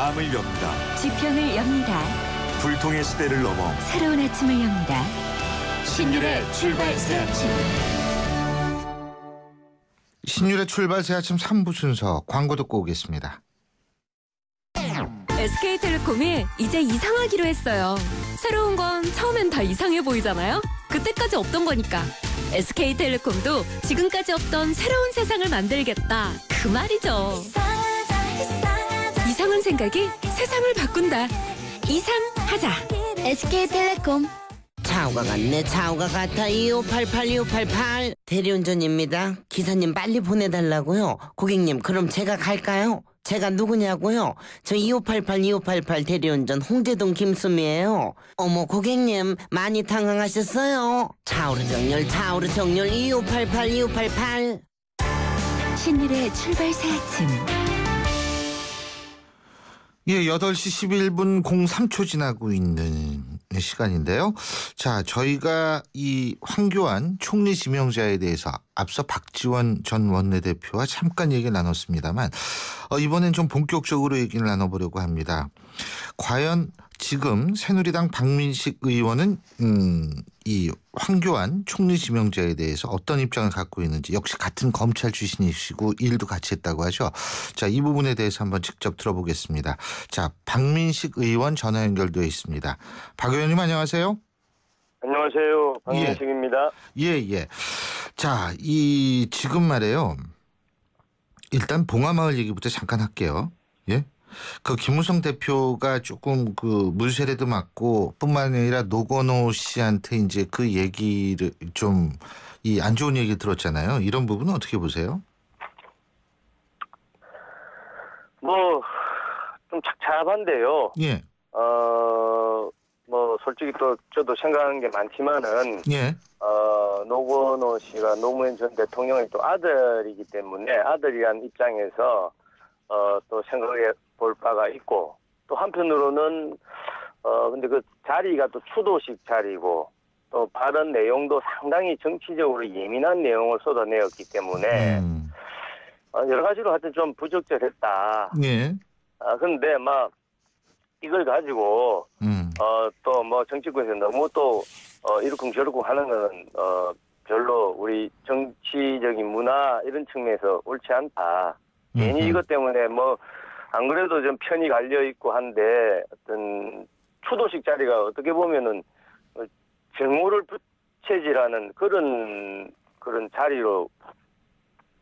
마음을 엽니다. 지평을 엽니다. 불통의 시대를 넘어 새로운 아침을 엽니다. 신율의 출발 새 아침. 신율의 출발 새 아침 3부 순서 광고 듣고 오겠습니다. SK텔레콤이 이제 이상하기로 했어요. 새로운 건 처음엔 다 이상해 보이잖아요. 그때까지 없던 거니까. SK텔레콤도 지금까지 없던 새로운 세상을 만들겠다. 그 말이죠. 이상한 생각이 세상을 바꾼다. 이상하자. SK텔레콤. 차우가 같네. 차우가 같아. 2588 대리운전입니다. 기사님 빨리 보내달라고요. 고객님 그럼 제가 갈까요? 제가 누구냐고요? 저 2588 대리운전 홍제동 김수미예요. 어머 고객님 많이 당황하셨어요? 차우르 정렬 2588 신율의 출발 새 아침. 예, 8시 11분 03초 지나고 있는 시간인데요. 자, 저희가 이 황교안 총리 지명자에 대해서 앞서 박지원 전 원내대표와 잠깐 얘기 나눴습니다만 이번엔 좀 본격적으로 얘기를 나눠보려고 합니다. 과연 지금 새누리당 박민식 의원은 이 황교안 총리 지명자에 대해서 어떤 입장을 갖고 있는지, 역시 같은 검찰 출신이시고 일도 같이 했다고 하죠. 자, 이 부분에 대해서 한번 직접 들어보겠습니다. 자, 박민식 의원 전화 연결되어 있습니다. 박 의원님 안녕하세요. 안녕하세요. 박민식입니다. 예. 자, 이 지금 말이에요. 일단 봉화마을 얘기부터 잠깐 할게요. 예. 그 김무성 대표가 조금 그 물세례도 맞고 뿐만 아니라 노건호 씨한테 이제 그 얘기를 좀 이 안 좋은 얘기 들었잖아요. 이런 부분은 어떻게 보세요? 뭐 좀 착잡한데요. 예. 뭐 솔직히 또 저도 생각하는 게 많지만은 예. 노건호 씨가 노무현 전 대통령의 또 아들이기 때문에 아들이란 입장에서 또 생각해 볼 바가 있고, 또 한편으로는 근데 그 자리가 또 추도식 자리고 또 발언 내용도 상당히 정치적으로 예민한 내용을 쏟아내었기 때문에 여러 가지로 하여튼 좀 부적절했다. 예. 근데 막 이걸 가지고 또 뭐 정치권에서 너무 또 이러쿵저러쿵 하는 거는 별로 우리 정치적인 문화 이런 측면에서 옳지 않다. 괜히 이것 때문에 뭐 안 그래도 좀 편이 갈려 있고 한데 어떤 추도식 자리가 어떻게 보면은 정오를 부채질하는 그런 자리로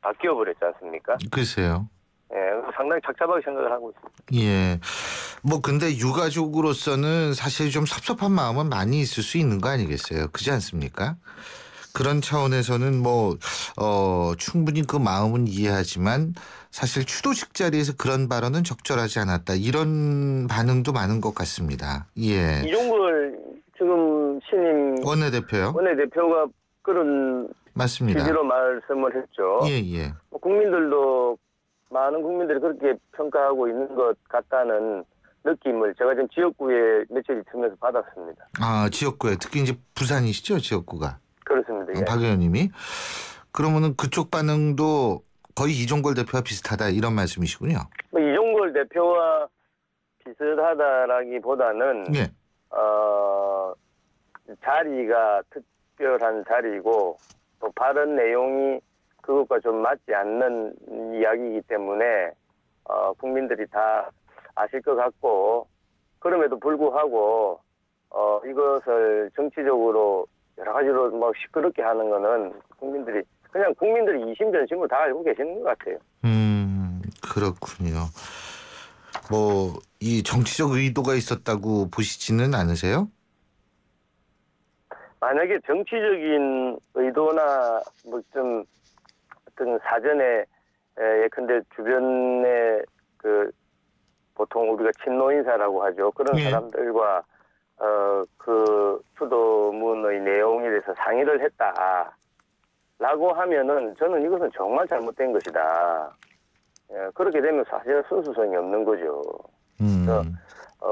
바뀌어 버렸지 않습니까? 글쎄요. 예, 상당히 착잡하게 생각을 하고 있습니다. 예. 뭐 근데 유가족으로서는 사실 좀 섭섭한 마음은 많이 있을 수 있는 거 아니겠어요? 그렇지 않습니까? 그런 차원에서는 뭐 충분히 그 마음은 이해하지만 사실 추도식 자리에서 그런 발언은 적절하지 않았다. 이런 반응도 많은 것 같습니다. 예. 이종걸 지금 신임 원내대표요? 원내대표가 그런 맞습니다. 취지로 말씀을 했죠. 예. 국민들도 많은 국민들이 그렇게 평가하고 있는 것 같다는 느낌을 제가 지금 지역구에 며칠 있으면서 받았습니다. 아, 지역구에 특히 이제 부산이시죠, 지역구가. 그렇습니다. 예. 박 의원님이. 그러면은 그쪽 반응도 거의 이종걸 대표와 비슷하다 이런 말씀이시군요. 뭐 이종걸 대표와 비슷하다라기보다는 예. 자리가 특별한 자리고 또 발언 내용이 그것과 좀 맞지 않는 이야기이기 때문에 국민들이 다 아실 것 같고, 그럼에도 불구하고 이것을 정치적으로 여러 가지로 뭐 시끄럽게 하는 거는 국민들이 이심전심으로 다 알고 계시는 것 같아요. 그렇군요. 뭐 이 정치적 의도가 있었다고 보시지는 않으세요? 만약에 정치적인 의도나 뭐 좀 어떤 사전에 예컨대 주변에 그 보통 우리가 친노인사라고 하죠. 그런 예. 사람들과 그 추도문의 내용에 대해서 상의를 했다라고 하면은 저는 이것은 정말 잘못된 것이다. 예, 그렇게 되면 사실 순수성이 없는 거죠. 그래서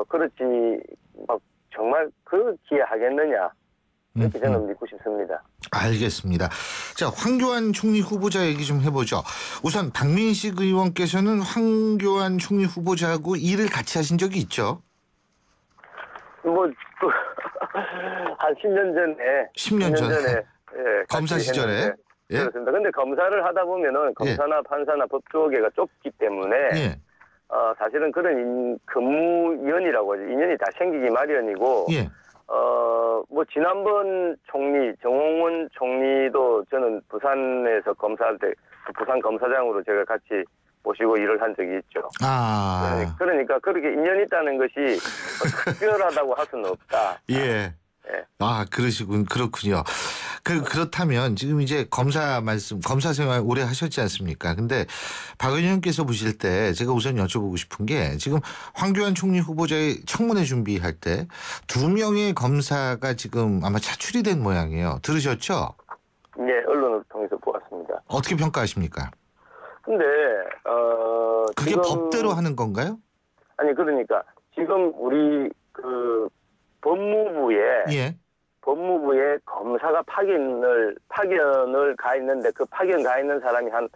그렇지 막 정말 그렇게 하겠느냐. 그렇게 저는 믿고 싶습니다. 알겠습니다. 자, 황교안 총리 후보자 얘기 좀 해보죠. 우선 박민식 의원께서는 황교안 총리 후보자하고 일을 같이 하신 적이 있죠? 뭐 또 한 10년 전에 10년 전에 예, 검사 같이 시절에? 했는데, 예? 그렇습니다. 근데 검사를 하다 보면은 검사나 판사나 법조계가 좁기 때문에 예. 사실은 그런 근무연이라고 하죠. 인연이 다 생기기 마련이고 예. 뭐 지난번 총리 정홍원 총리도 저는 부산에서 검사할 때 부산 검사장으로 제가 같이 모시고 일을 한 적이 있죠. 아. 그러니까 그렇게 인연이 있다는 것이 특별하다고 할 수는 없다. 예. 예. 아, 그렇군요. 그렇다면 지금 이제 검사 생활 오래 하셨지 않습니까? 근데 박 의원께서 보실 때 제가 우선 여쭤보고 싶은 게 지금 황교안 총리 후보자의 청문회 준비할 때 2명의 검사가 지금 아마 차출이 된 모양이에요. 들으셨죠? 예, 언론을 통해서 보았습니다. 어떻게 평가하십니까? 근데 그게 지금, 법대로 하는 건가요? 아니 그러니까 지금 우리 그 법무부에 검사가 파견을 가 있는데 그 파견 가 있는 사람이 한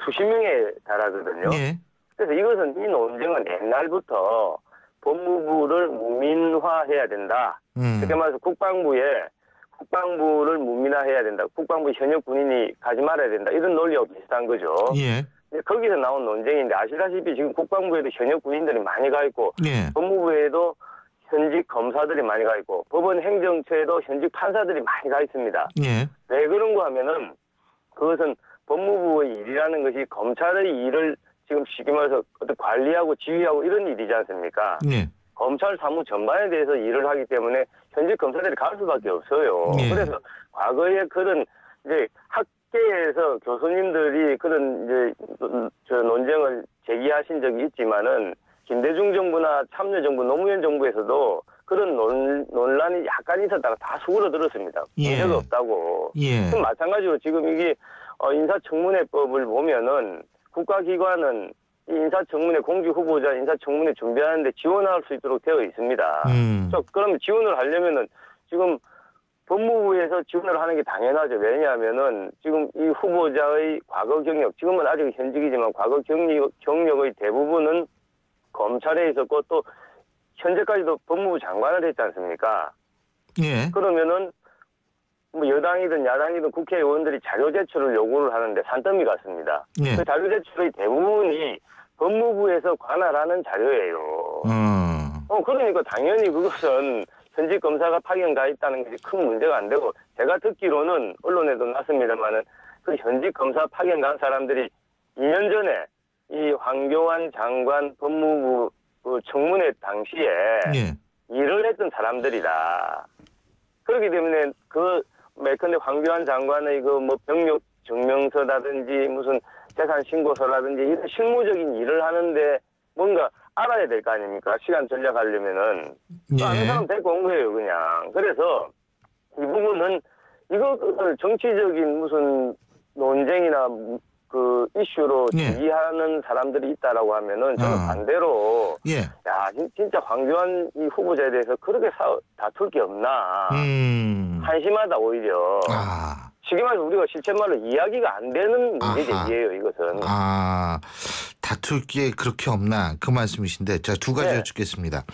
수십 명에 달하거든요. 예. 그래서 이것은 이 논쟁은 옛날부터 법무부를 무민화해야 된다. 그렇게 말해서 국방부를 무민화해야 된다. 국방부 현역 군인이 가지 말아야 된다. 이런 논리와 비슷한 거죠. 예. 거기서 나온 논쟁인데 아시다시피 지금 국방부에도 현역 군인들이 많이 가 있고 예. 법무부에도 현직 검사들이 많이 가 있고 법원 행정처에도 현직 판사들이 많이 가 있습니다. 예. 왜 그런가 하면은 그것은 법무부의 일이라는 것이 검찰의 일을 지금 쉽게 말해서 어떤 관리하고 지휘하고 이런 일이지 않습니까? 예. 검찰 사무 전반에 대해서 일을 하기 때문에 현직 검사들이 갈 수밖에 없어요. 예. 그래서 과거에 그런 이제 학계에서 교수님들이 그런 이제 저 논쟁을 제기하신 적이 있지만은 김대중 정부나 참여정부, 노무현 정부에서도 그런 논란이 약간 있었다가 다 수그러들었습니다. 문제가 예. 없다고. 예. 그럼 마찬가지로 지금 이게 인사청문회법을 보면은 국가기관은 이 인사청문회 공직 후보자 인사청문회 준비하는데 지원할 수 있도록 되어 있습니다. 그럼 지원을 하려면은 지금 법무부에서 지원을 하는 게 당연하죠. 왜냐하면은 지금 이 후보자의 과거 경력, 지금은 아직 현직이지만 과거 경력의 대부분은 검찰에 있었고 또 현재까지도 법무부 장관을 했지 않습니까? 예. 그러면은 뭐 여당이든 야당이든 국회의원들이 자료 제출을 요구를 하는데 산더미 같습니다. 예. 그 자료 제출의 대부분이 법무부에서 관할하는 자료예요. 그러니까 당연히 그것은 현직 검사가 파견 가 있다는 것이 큰 문제가 안 되고 제가 듣기로는 언론에도 났습니다만은 그 현직 검사 파견 간 사람들이 2년 전에 이 황교안 장관 법무부 그 청문회 당시에 예. 일을 했던 사람들이다. 그렇기 때문에 매컨대 황교안 장관의 그 뭐 병력 증명서라든지 무슨 재산 신고서라든지 이런 실무적인 일을 하는데 뭔가 알아야 될 거 아닙니까? 시간 전략하려면은. 예. 아는 사람 데리고 온 거예요, 그냥. 그래서 이 부분은 이거 정치적인 무슨 논쟁이나 그 이슈로 제기하는 사람들이 있다라고 하면은 저는 반대로 야 진짜 황교안 이 후보자에 대해서 그렇게 다툴 게 없나 한심하다 오히려. 쉽게 말해서 우리가 실체말로 이야기가 안 되는 문제 제기예요 이것은. 다툴 게 그렇게 없나 그 말씀이신데 자, 두 가지 여쭙겠습니다.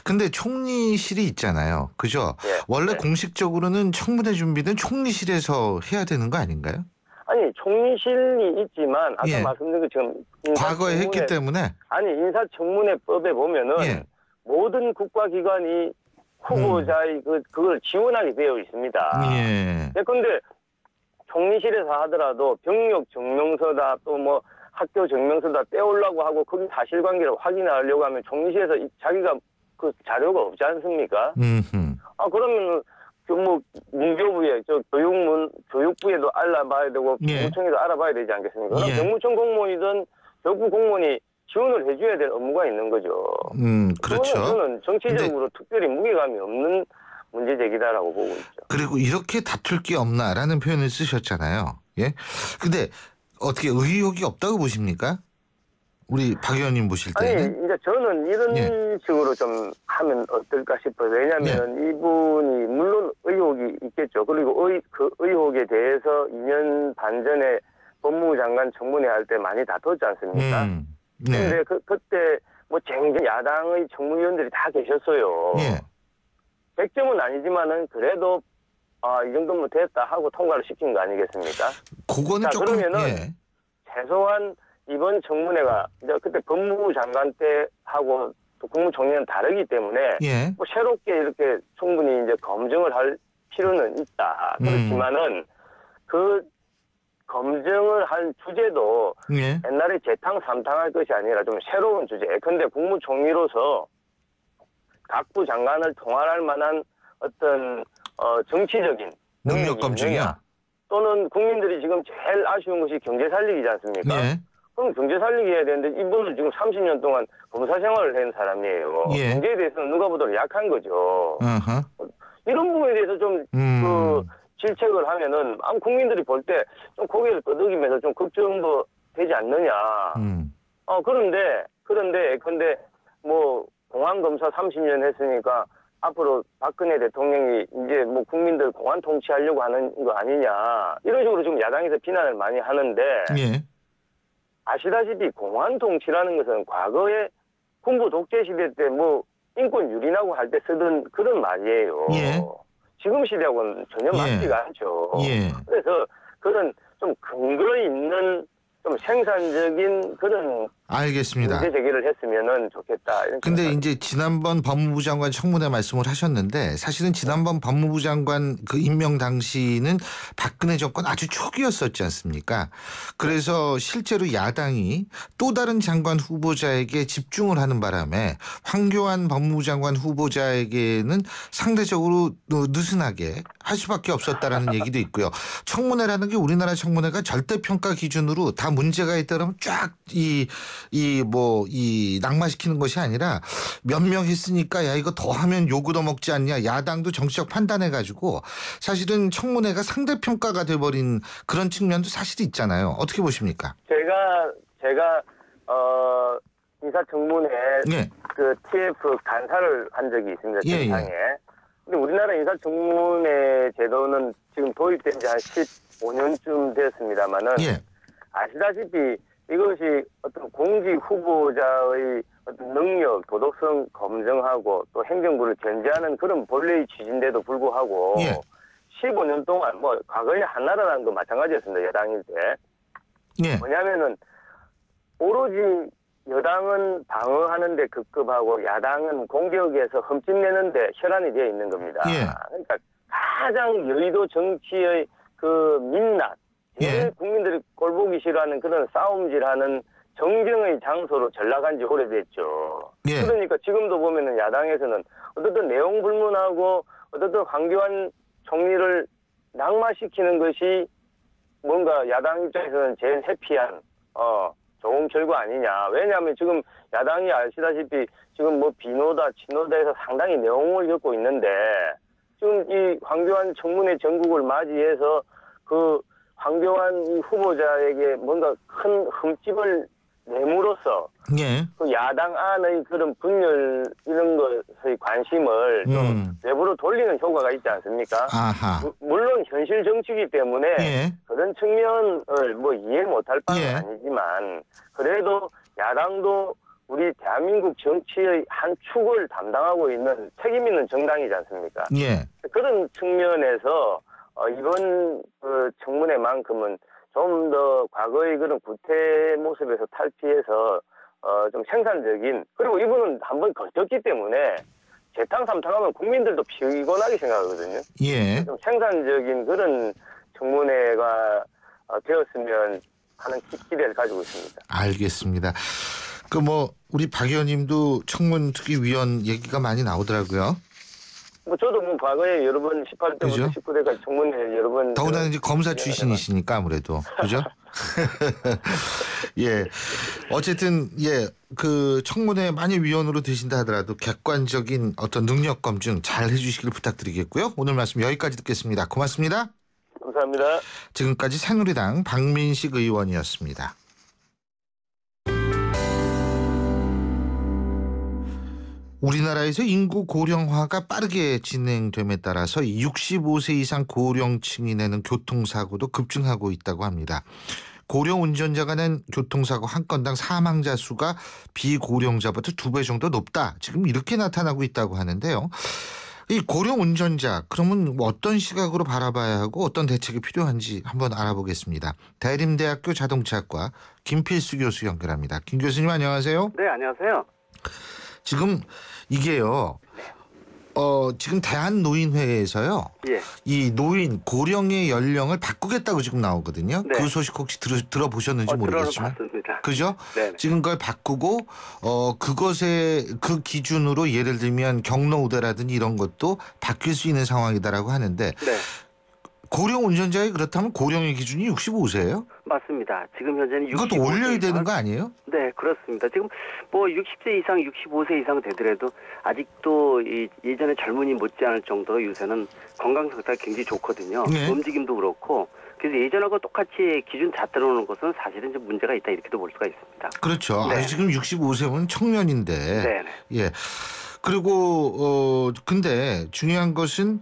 근데 총리실이 있잖아요. 그죠? 원래 공식적으로는 청문회 준비는 총리실에서 해야 되는 거 아닌가요? 아니 총리실이 있지만 아까 말씀드린 것처럼 과거에 했기 때문에 아니 인사청문회법에 보면은 모든 국가기관이 후보자의 그걸 지원하게 되어 있습니다. 그런데 총리실에서 하더라도 병력 증명서다 또 뭐 학교 증명서다 떼오려고 하고 거기 사실관계를 확인하려고 하면 총리실에서 자기가 그 자료가 없지 않습니까? 그러면 뭐 문교부에 교육부에도 알아봐야 되고 경무청에도 알아봐야 되지 않겠습니까? 그럼 경무청 공무원이든 교육부 공무원이 지원을 해줘야 될 업무가 있는 거죠. 그렇죠. 저는 정치적으로 특별히 무게감이 없는 문제 제기다라고 보고 있죠. 그리고 이렇게 다툴 게 없나라는 표현을 쓰셨잖아요. 예. 근데 어떻게 의혹이 없다고 보십니까? 우리 박 의원님 보실 아니 때는? 이제 저는 이런 예. 식으로 좀 하면 어떨까 싶어요. 왜냐하면 이분이 물론 의혹이 있겠죠. 그리고 그 의혹에 대해서 2년 반 전에 법무부 장관 청문회 할 때 많이 다퉜지 않습니까? 네. 근데 그때 뭐 쟁쟁 야당의 청문위원들이 다 계셨어요. 예. 100점은 아니지만은 그래도 이 정도면 됐다 하고 통과를 시킨 거 아니겠습니까? 그거는 자, 조금 그러면은 예. 최소한 이번 청문회가 이제 그때 법무부 장관 때 하고 또 국무총리는 다르기 때문에 예. 뭐 새롭게 이렇게 충분히 이제 검증을 할 필요는 있다. 그렇지만은 그 검증을 할 주제도 예. 옛날에 재탕 삼탕할 것이 아니라 좀 새로운 주제. 근데 국무총리로서 각부 장관을 통할할 만한 어떤 정치적인 능력 검증이야. 또는 국민들이 지금 제일 아쉬운 것이 경제 살리기지 않습니까? 예. 그럼 경제 살리기 해야 되는데 이분은 지금 30년 동안 검사 생활을 한 사람이에요. 예. 경제에 대해서는 누가 보더라도 약한 거죠. 어허. 이런 부분에 대해서 좀 질책을 하면은 국민들이 볼 때 좀 고개를 끄덕이면서 좀 걱정도 되지 않느냐. 그런데 뭐 공안 검사 30년 했으니까 앞으로 박근혜 대통령이 이제 뭐 국민들 공안 통치하려고 하는 거 아니냐. 이런 식으로 좀 야당에서 비난을 많이 하는데 예. 아시다시피 공안 통치라는 것은 과거에 군부 독재 시대 때 뭐 인권 유린하고 할 때 쓰던 그런 말이에요. 예. 지금 시대하고는 전혀 맞지가 않죠. 예. 그래서 그런 좀 근거 있는 좀 생산적인 그런 알겠습니다. 문제 제기를 했으면은 좋겠다. 이런 근데 생각을 이제 지난번 법무부 장관 청문회 말씀을 하셨는데 사실은 지난번 법무부 장관 그 임명 당시는 박근혜 정권 아주 초기였었지 않습니까? 그래서 실제로 야당이 또 다른 장관 후보자에게 집중을 하는 바람에 황교안 법무부 장관 후보자에게는 상대적으로 느슨하게 할 수밖에 없었다라는 얘기도 있고요. 청문회라는 게 우리나라 청문회가 절대평가 기준으로 다 문제가 있다면 쫙 낙마시키는 것이 아니라 몇 명 했으니까 야 이거 더 하면 요구도 먹지 않냐. 야당도 정치적 판단해가지고 사실은 청문회가 상대평가가 돼버린 그런 측면도 사실 있잖아요. 어떻게 보십니까? 제가 인사청문회 네. 그 TF 간사를 한 적이 있습니다. 정상에. 근데 우리나라 인사청문회 제도는 지금 도입된 지 한 15년쯤 됐습니다만은 아시다시피 이것이 어떤 공직 후보자의 어떤 능력, 도덕성 검증하고 또 행정부를 견제하는 그런 본래의 취지인데도 불구하고 15년 동안 뭐 과거에 한나라당도 마찬가지였습니다. 여당일 때. 뭐냐면은 오로지 여당은 방어하는 데 급급하고 야당은 공격에서 흠집내는 데 혈안이 되어 있는 겁니다. 그러니까 가장 여의도 정치의 그 민낯, 국민들이 꼴보기 싫어하는 그런 싸움질하는 정쟁의 장소로 전락한 지 오래됐죠. 그러니까 지금도 보면은 야당에서는 어떻든 내용 불문하고 어떻든 황교안 총리를 낙마시키는 것이 뭔가 야당 입장에서는 제일 해피한 좋은 결과 아니냐. 왜냐하면 지금 야당이 아시다시피 지금 뭐 비노다 치노다해서 상당히 내용을 겪고 있는데 지금 이 황교안 청문회 전국을 맞이해서 그 황교안 이 후보자에게 뭔가 큰 흠집을 내므로써 그 야당 안의 그런 분열 이런 것의 관심을 좀 외부로 돌리는 효과가 있지 않습니까? 물론 현실 정치이기 때문에 그런 측면을 뭐 이해 못할 바는 아니지만 그래도 야당도 우리 대한민국 정치의 한 축을 담당하고 있는 책임 있는 정당이지 않습니까? 그런 측면에서 이번 그 청문회만큼은 좀 더 과거의 그런 구태 모습에서 탈피해서 좀 생산적인 그리고 이분은 한번 거쳤기 때문에 재탕삼탕하면 국민들도 피곤하게 생각하거든요. 좀 생산적인 그런 청문회가 되었으면 하는 기대를 가지고 있습니다. 알겠습니다. 그 뭐 우리 박 의원님도 청문특위위원 얘기가 많이 나오더라고요. 뭐 저도 뭐 과거에 여러 번 18대부터 19대까지 청문회 여러 번 더구나 이제 검사 출신이시니까 아무래도 그죠? 어쨌든 그 청문회 많이 위원으로 되신다 하더라도 객관적인 어떤 능력 검증 잘 해주시길 부탁드리겠고요. 오늘 말씀 여기까지 듣겠습니다. 고맙습니다. 감사합니다. 지금까지 새누리당 박민식 의원이었습니다. 우리나라에서 인구 고령화가 빠르게 진행됨에 따라서 65세 이상 고령층이 내는 교통사고도 급증하고 있다고 합니다. 고령 운전자가 낸 교통사고 한 건당 사망자 수가 비고령자보다 2배 정도 높다. 지금 이렇게 나타나고 있다고 하는데요. 이 고령 운전자 그러면 어떤 시각으로 바라봐야 하고 어떤 대책이 필요한지 한번 알아보겠습니다. 대림대학교 자동차학과 김필수 교수 연결합니다. 김 교수님 안녕하세요. 네, 안녕하세요. 지금 이게요. 지금 대한노인회에서요. 예. 이 노인 고령의 연령을 바꾸겠다고 지금 나오거든요. 네. 그 소식 혹시 들어보셨는지 모르겠지만. 들어봤습니다. 그죠? 네. 지금 그걸 바꾸고 그 기준으로 예를 들면 경로우대라든지 이런 것도 바뀔 수 있는 상황이다라고 하는데 네. 고령 운전자에 그렇다면 고령의 기준이 65세예요? 맞습니다. 지금 현재는 65세 이것도 올려야 되는 거 아니에요? 네, 그렇습니다. 지금 뭐 60세 이상, 65세 이상 되더라도 아직도 예전에 젊은이 못지않을 정도로 요새는 건강 상태가 굉장히 좋거든요. 네. 움직임도 그렇고. 그래서 예전하고 똑같이 기준 잡들어 놓는 것은 사실은 좀 문제가 있다 이렇게도 볼 수가 있습니다. 그렇죠. 네. 지금 65세면 청년인데. 네. 예. 그리고 근데 중요한 것은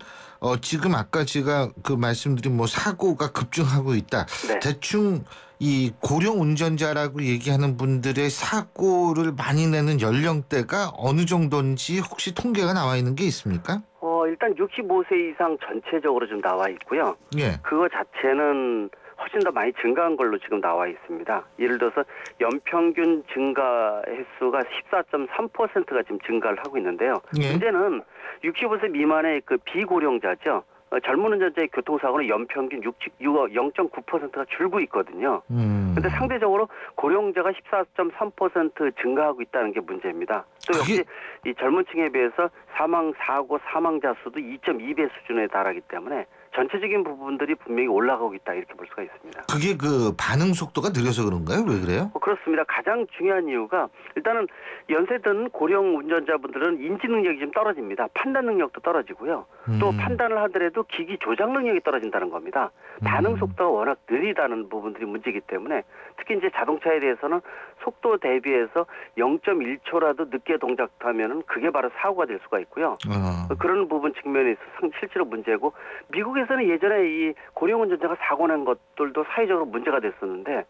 지금 아까 제가 그 말씀드린 뭐 사고가 급증하고 있다. 네. 대충 이 고령 운전자라고 얘기하는 분들의 사고를 많이 내는 연령대가 어느 정도인지 혹시 통계가 나와 있는 게 있습니까? 일단 65세 이상 전체적으로 좀 나와 있고요. 예. 그거 자체는 훨씬 더 많이 증가한 걸로 지금 나와 있습니다. 예를 들어서 연평균 증가 횟수가 14.3%가 지금 증가를 하고 있는데요. 예. 문제는 65세 미만의 그 비고령자죠. 젊은 운전자의 교통사고는 연평균 0.9%가 줄고 있거든요. 그런데 상대적으로 고령자가 14.3% 증가하고 있다는 게 문제입니다. 또 역시 이 젊은 층에 비해서 사망자 수도 2.2배 수준에 달하기 때문에 전체적인 부분들이 분명히 올라가고 있다 이렇게 볼 수가 있습니다. 그게 그 반응 속도가 느려서 그런가요? 왜 그래요? 그렇습니다. 가장 중요한 이유가 일단은 연세든 고령 운전자분들은 인지 능력이 좀 떨어집니다. 판단 능력도 떨어지고요. 또 판단을 하더라도 기기 조작 능력이 떨어진다는 겁니다. 반응 속도가 워낙 느리다는 부분들이 문제이기 때문에 특히 이제 자동차에 대해서는 속도 대비해서 0.1초라도 늦게 동작하면은 그게 바로 사고가 될 수가 있고요. 그런 부분 측면에서 실제로 문제고 미국에서는 예전에 이 고령 운전자가 사고 난 것들도 사회적으로 문제가 됐었는데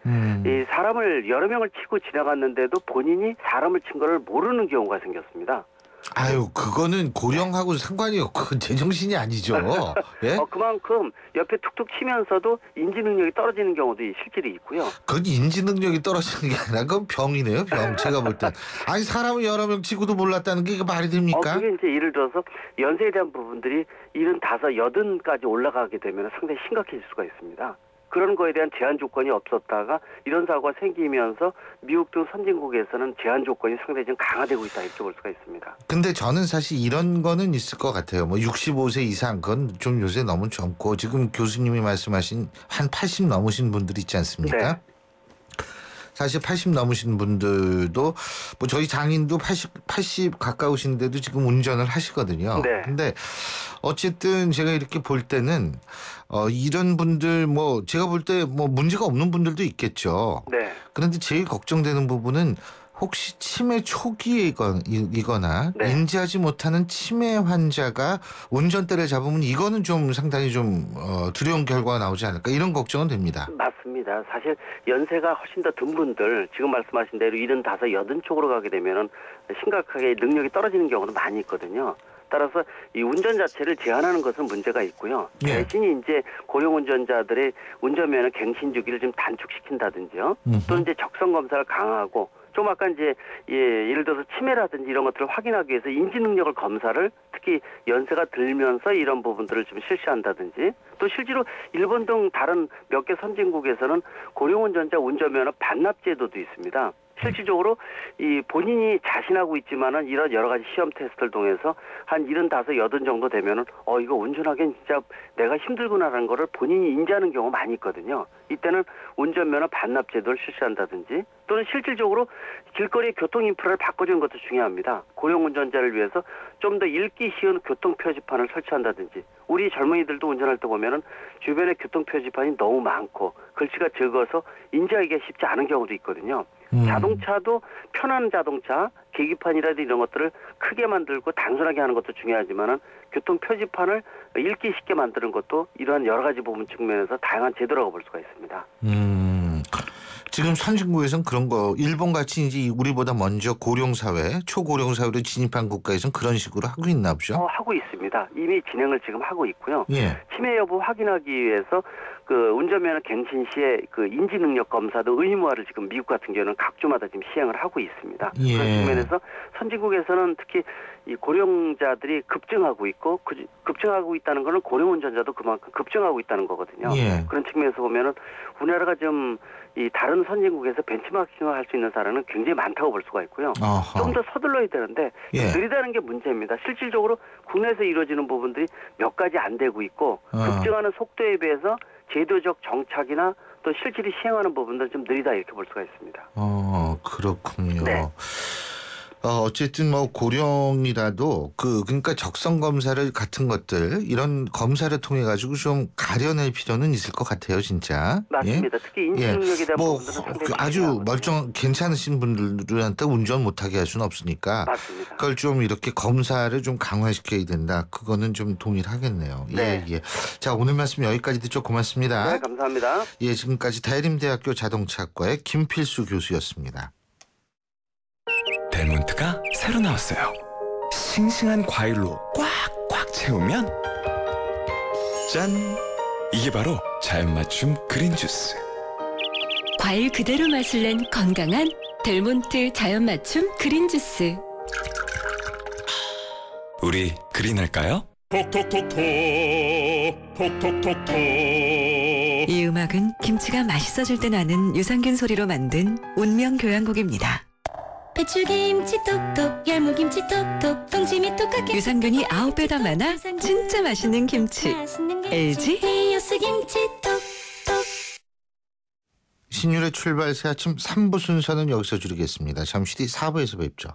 이 사람을 여러 명을 치고 지나갔는데도 본인이 사람을 친 거를 모르는 경우가 생겼습니다. 아유, 그거는 고령하고 상관이 없고 그건 제정신이 아니죠. 예? 그만큼 옆에 툭툭 치면서도 인지 능력이 떨어지는 경우도 실제로 있고요. 그건 인지 능력이 떨어지는 게 아니라 그건 병이네요, 병. 제가 볼 땐. 아니, 사람을 여러 명 치고도 몰랐다는 게 말이 됩니까? 그게 이제 예를 들어서 연세에 대한 부분들이 75, 80까지 올라가게 되면 상당히 심각해질 수가 있습니다. 그런 거에 대한 제한 조건이 없었다가 이런 사고가 생기면서 미국 등 선진국에서는 제한 조건이 상당히 좀 강화되고 있다 이렇게 볼 수가 있습니다. 근데 저는 사실 이런 거는 있을 것 같아요. 뭐 65세 이상 그건 좀 요새 너무 젊고 지금 교수님이 말씀하신 한 80 넘으신 분들 있지 않습니까? 네. 사실 80 넘으신 분들도 뭐 저희 장인도 80 가까우신데도 지금 운전을 하시거든요. 네. 근데 어쨌든 제가 이렇게 볼 때는 이런 분들 뭐 제가 볼 때 뭐 문제가 없는 분들도 있겠죠. 네. 그런데 제일 걱정되는 부분은 혹시 치매 초기이거나 네. 인지하지 못하는 치매 환자가 운전대를 잡으면 이거는 좀 상당히 좀 두려운 결과가 나오지 않을까 이런 걱정은 됩니다. 맞습니다. 사실 연세가 훨씬 더 든 분들 지금 말씀하신 대로 75, 80 쪽으로 가게 되면은 심각하게 능력이 떨어지는 경우도 많이 있거든요. 따라서 이 운전 자체를 제한하는 것은 문제가 있고요. 예. 대신 이제 고령 운전자들의 운전면허 갱신 주기를 좀 단축시킨다든지요. 또는 이제 적성 검사를 강화하고 좀 아까 이제 예를 들어서 치매라든지 이런 것들을 확인하기 위해서 인지 능력을 검사를 특히 연세가 들면서 이런 부분들을 좀 실시한다든지 또 실제로 일본 등 다른 몇 개 선진국에서는 고령 운전자 운전면허 반납 제도도 있습니다. 실질적으로 이 본인이 자신하고 있지만은 이런 여러 가지 시험 테스트를 통해서 한 75, 80 정도 되면은 이거 운전하기엔 진짜 내가 힘들구나라는 거를 본인이 인지하는 경우가 많이 있거든요. 이때는 운전면허 반납 제도를 실시한다든지 또는 실질적으로 길거리의 교통 인프라를 바꿔주는 것도 중요합니다. 고령 운전자를 위해서 좀 더 읽기 쉬운 교통 표지판을 설치한다든지 우리 젊은이들도 운전할 때 보면은 주변에 교통 표지판이 너무 많고 글씨가 적어서 인지하기가 쉽지 않은 경우도 있거든요. 자동차도 편한 자동차, 계기판이라든지 이런 것들을 크게 만들고 단순하게 하는 것도 중요하지만은 교통 표지판을 읽기 쉽게 만드는 것도 이러한 여러 가지 부분 측면에서 다양한 제도라고 볼 수가 있습니다. 지금 선진국에서는 그런 거 일본 같이 이제 우리보다 먼저 고령사회, 초고령사회로 진입한 국가에서는 그런 식으로 하고 있나 보죠? 하고 있습니다. 이미 진행을 지금 하고 있고요. 예. 치매 여부 확인하기 위해서 그 운전면허 갱신 시에 그 인지 능력 검사도 의무화를 지금 미국 같은 경우는 각 주마다 지금 시행을 하고 있습니다. 예. 그런 측면에서 선진국에서는 특히 이 고령자들이 급증하고 있고 급증하고 있다는 것은 고령 운전자도 그만큼 급증하고 있다는 거거든요. 예. 그런 측면에서 보면은 우리나라가 좀 이 다른 선진국에서 벤치마킹을 할 수 있는 사례는 굉장히 많다고 볼 수가 있고요. 좀 더 서둘러야 되는데 예. 느리다는 게 문제입니다. 실질적으로 국내에서 이루어지는 부분들이 몇 가지 안 되고 있고 급증하는 속도에 비해서 제도적 정착이나 또 실질이 시행하는 부분들은 좀 느리다 이렇게 볼 수가 있습니다. 그렇군요. 네. 어쨌든 뭐 고령이라도 그러니까 적성 검사를 같은 것들 이런 검사를 통해 가지고 좀 가려낼 필요는 있을 것 같아요, 진짜. 맞습니다. 예? 특히 인지 능력에 대한 뭐 부분들은 상당히 아주 중요하거든요. 괜찮으신 분들한테 운전 못하게 할 수는 없으니까. 맞습니다. 그걸 좀 이렇게 검사를 좀 강화시켜야 된다. 그거는 좀 동의를 하겠네요. 네. 예. 자, 오늘 말씀 여기까지 듣죠. 고맙습니다. 네, 감사합니다. 예, 지금까지 대림대학교 자동차학과의 김필수 교수였습니다. 델몬트가 새로 나왔어요. 싱싱한 과일로 꽉꽉 채우면 짠! 이게 바로 자연 맞춤 그린 주스. 과일 그대로 맛을 낸 건강한 델몬트 자연 맞춤 그린 주스. 우리 그린할까요? 톡톡톡톡 톡톡톡톡. 이 음악은 김치가 맛있어질 때 나는 유산균 소리로 만든 운명 교향곡입니다. 배추김치 톡톡 열무김치 톡톡 동치미 톡하게 유산균이 9배 더 많아 진짜 맛있는 김치. LG 헤이오스 김치 톡톡. 신율의 출발 새 아침 3부 순서는 여기서 줄이겠습니다. 잠시 뒤 4부에서 뵙죠.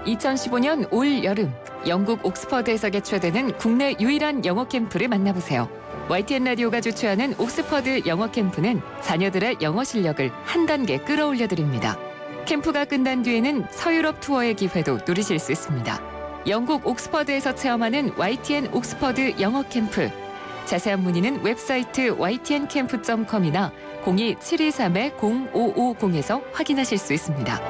(2015년) 올 여름 영국 옥스퍼드에서 개최되는 국내 유일한 영어 캠프를 만나보세요. YTN 라디오가 주최하는 옥스퍼드 영어 캠프는 자녀들의 영어 실력을 한 단계 끌어올려 드립니다. 캠프가 끝난 뒤에는 서유럽 투어의 기회도 누리실 수 있습니다. 영국 옥스퍼드에서 체험하는 YTN 옥스퍼드 영어 캠프. 자세한 문의는 웹사이트 ytncamp.com이나 02-723-0550에서 확인하실 수 있습니다.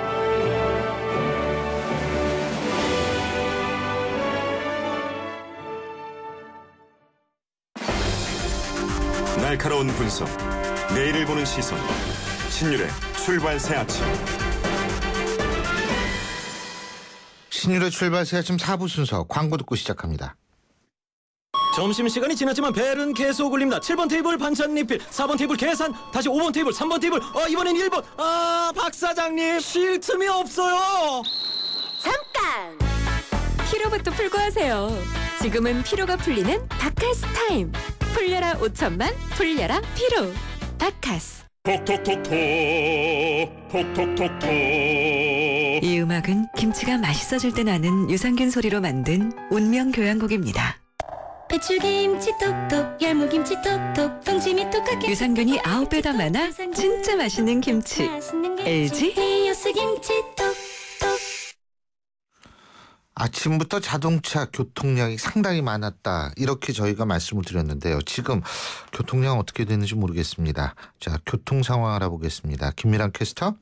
날카로운 분석, 내일을 보는 시선, 신율의 출발 새 아침. 신율의 출발 새 아침 4부 순서 광고 듣고 시작합니다. 점심시간이 지났지만 벨은 계속 울립니다. 7번 테이블 반찬 리필, 4번 테이블 계산, 다시 5번 테이블, 3번 테이블, 이번엔 1번. 박 사장님 쉴 틈이 없어요. 잠깐! 피로부터 풀고 하세요. 지금은 피로가 풀리는 바카스 타임. 풀려라 5천만, 풀려라 피로. 바카스. 톡톡톡톡 톡톡톡톡. 이 음악은 김치가 맛있어질 때 나는 유산균 소리로 만든 운명 교향곡입니다. 배추김치 톡톡 열무김치 톡톡 동치미 톡하게 유산균이 9배 더 많아 진짜 맛있는 김치. LG 헤이오스 김치 톡톡. 아침부터 자동차 교통량이 상당히 많았다. 이렇게 저희가 말씀을 드렸는데요. 지금 교통량 어떻게 되는지 모르겠습니다. 자, 교통 상황 알아보겠습니다. 김미랑 캐스터.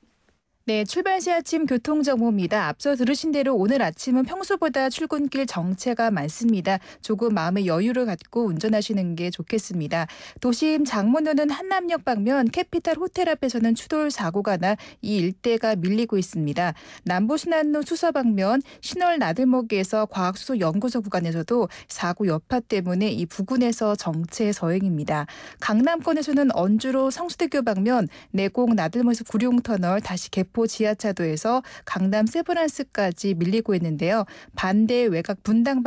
네, 출발 시 아침 교통정보입니다. 앞서 들으신 대로 오늘 아침은 평소보다 출근길 정체가 많습니다. 조금 마음의 여유를 갖고 운전하시는 게 좋겠습니다. 도심 장문호는 한남역 방면 캐피탈 호텔 앞에서는 추돌 사고가 나 이 일대가 밀리고 있습니다. 남부순환로 수서 방면 신월 나들목에서 과학수소 연구소 구간에서도 사고 여파 때문에 이 부근에서 정체 서행입니다. 강남권에서는 언주로 성수대교 방면 내곡 나들목에서 구룡터널 다시 개포 지하차도에서 강남 세브란스까지 밀리고 있는데요. 반대 외곽 분당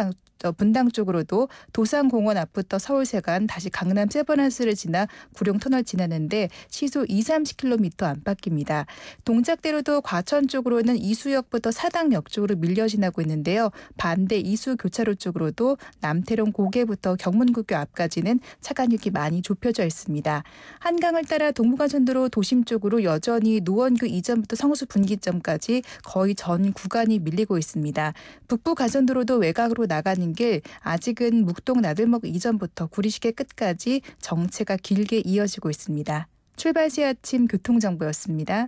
분당 쪽으로도 도산공원 앞부터 서울세관 다시 강남 세브란스를 지나 구룡터널 지나는데 시속 20-30km 안팎입니다. 동작대로도 과천 쪽으로는 이수역부터 사당역 쪽으로 밀려 지나고 있는데요. 반대 이수 교차로 쪽으로도 남태령 고개부터 경문국교 앞까지는 차간육이 많이 좁혀져 있습니다. 한강을 따라 동부간선도로 도심 쪽으로 여전히 노원교 이전부터 성수 분기점까지 거의 전 구간이 밀리고 있습니다. 북부간선도로도 외곽으로 나가는 길 아직은 묵동 나들목 이전부터 구리시계 끝까지 정체가 길게 이어지고 있습니다. 출발 시 아침 교통정보였습니다.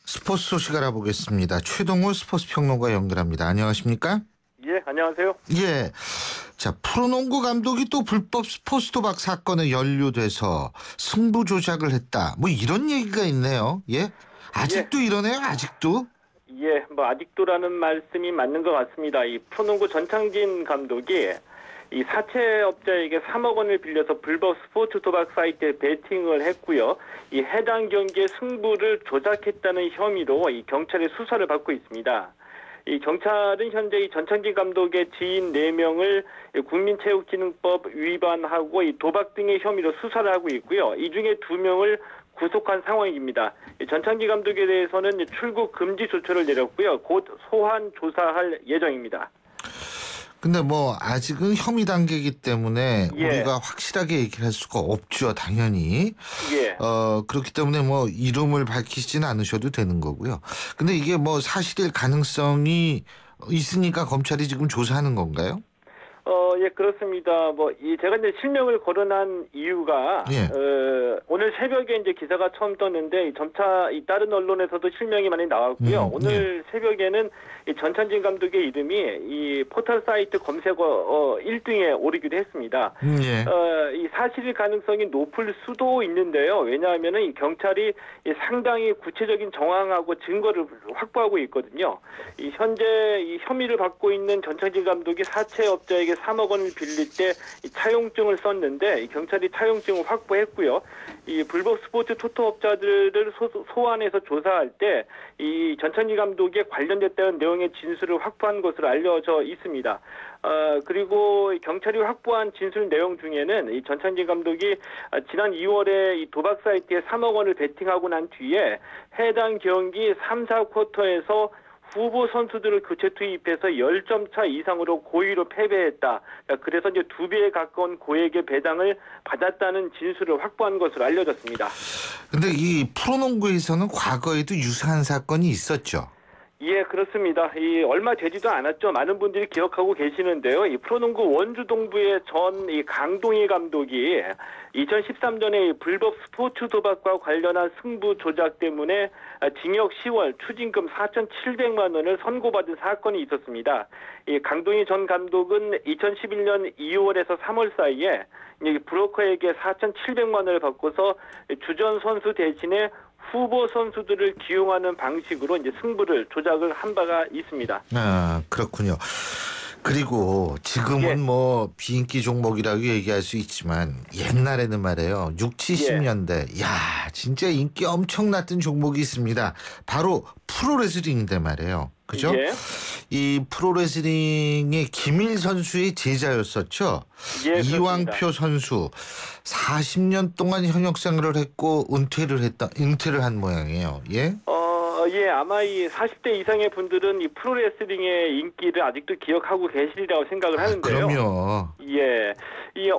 스포츠 소식 알아보겠습니다. 최동호 스포츠 평론가 연결합니다. 안녕하십니까? 예, 안녕하세요. 예. 자, 프로농구 감독이 또 불법 스포츠 도박 사건에 연루돼서 승부 조작을 했다. 뭐 이런 얘기가 있네요. 예? 아직도 이러네요. 아직도? 예, 뭐 아직도라는 말씀이 맞는 것 같습니다. 이 프로농구 전창진 감독이 이 사채업자에게 3억 원을 빌려서 불법 스포츠 도박 사이트에 베팅을 했고요. 이 해당 경기의 승부를 조작했다는 혐의로 이 경찰의 수사를 받고 있습니다. 이 경찰은 현재 이 전창진 감독의 지인 4명을 국민체육진흥법 위반하고 이 도박 등의 혐의로 수사를 하고 있고요. 이 중에 2명을 구속한 상황입니다. 전창진 감독에 대해서는 출국 금지 조처를 내렸고요. 곧 소환 조사할 예정입니다. 근데 뭐 아직은 혐의 단계이기 때문에 예. 우리가 확실하게 얘기를 할 수가 없죠. 당연히. 예. 그렇기 때문에 뭐 이름을 밝히지는 않으셔도 되는 거고요. 근데 이게 뭐 사실일 가능성이 있으니까 검찰이 지금 조사하는 건가요? 예, 그렇습니다. 제가 이제 실명을 거론한 이유가, 예. 오늘 새벽에 이제 기사가 처음 떴는데, 점차 다른 언론에서도 실명이 많이 나왔고요. 오늘 새벽에는 이 전창진 감독의 이름이 이 포털 사이트 검색어 1등에 오르기도 했습니다. 예. 이 사실일 가능성이 높을 수도 있는데요. 왜냐하면은 이 경찰이 상당히 구체적인 정황하고 증거를 확보하고 있거든요. 현재 이 혐의를 받고 있는 전창진 감독이 사채업자에게 3억 원을 빌릴 때 이 차용증을 썼는데 경찰이 차용증을 확보했고요. 이 불법 스포츠 토토업자들을 소환해서 조사할 때 이 전창진 감독에 관련됐다는 내용의 진술을 확보한 것으로 알려져 있습니다. 그리고 경찰이 확보한 진술 내용 중에는 이 전창진 감독이 지난 2월에 이 도박 사이트에 3억 원을 베팅하고 난 뒤에 해당 경기 3, 4쿼터에서 후보 선수들을 교체 투입해서 10점 차 이상으로 고의로 패배했다. 그래서 이제 2배에 가까운 고액의 배당을 받았다는 진술을 확보한 것으로 알려졌습니다. 근데 이 프로농구에서는 과거에도 유사한 사건이 있었죠. 예, 그렇습니다. 얼마 되지도 않았죠. 많은 분들이 기억하고 계시는데요. 이 프로농구 원주 동부의 전 강동희 감독이 2013년에 불법 스포츠 도박과 관련한 승부 조작 때문에 징역 10월, 추징금 4,700만 원을 선고받은 사건이 있었습니다. 이 강동희 전 감독은 2011년 2월에서 3월 사이에 브로커에게 4,700만 원을 받고서 주전 선수 대신에 후보 선수들을 기용하는 방식으로 이제 승부를 조작을 한 바가 있습니다. 아, 그렇군요. 그리고 지금은 뭐 비인기 종목이라고 얘기할 수 있지만 옛날에는 말이에요. 60, 70년대 야 진짜 인기 엄청났던 종목이 있습니다. 바로 프로레슬링인데 말이에요. 그죠? 예. 이 프로레슬링의 김일 선수의 제자였었죠. 예, 이왕표 선수 40년 동안 현역 생활을 했고 은퇴를 한 모양이에요. 예? 예, 아마 이 40대 이상의 분들은 이 프로레슬링의 인기를 아직도 기억하고 계시리라고 생각을 하는데요. 그럼요. 예.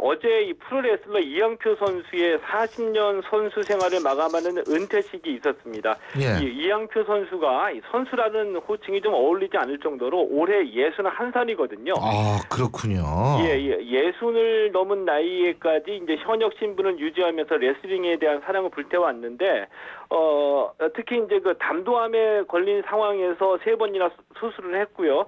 어제 이 프로레슬러 이양표 선수의 40년 선수 생활을 마감하는 은퇴식이 있었습니다. 예. 이양표 선수가 선수라는 호칭이 좀 어울리지 않을 정도로 올해 61살이거든요. 아, 그렇군요. 예. 60을 넘은 나이에까지 이제 현역 신분을 유지하면서 레슬링에 대한 사랑을 불태웠는데, 특히 이제 그 담도암에 걸린 상황에서 3번이나 수술을 했고요.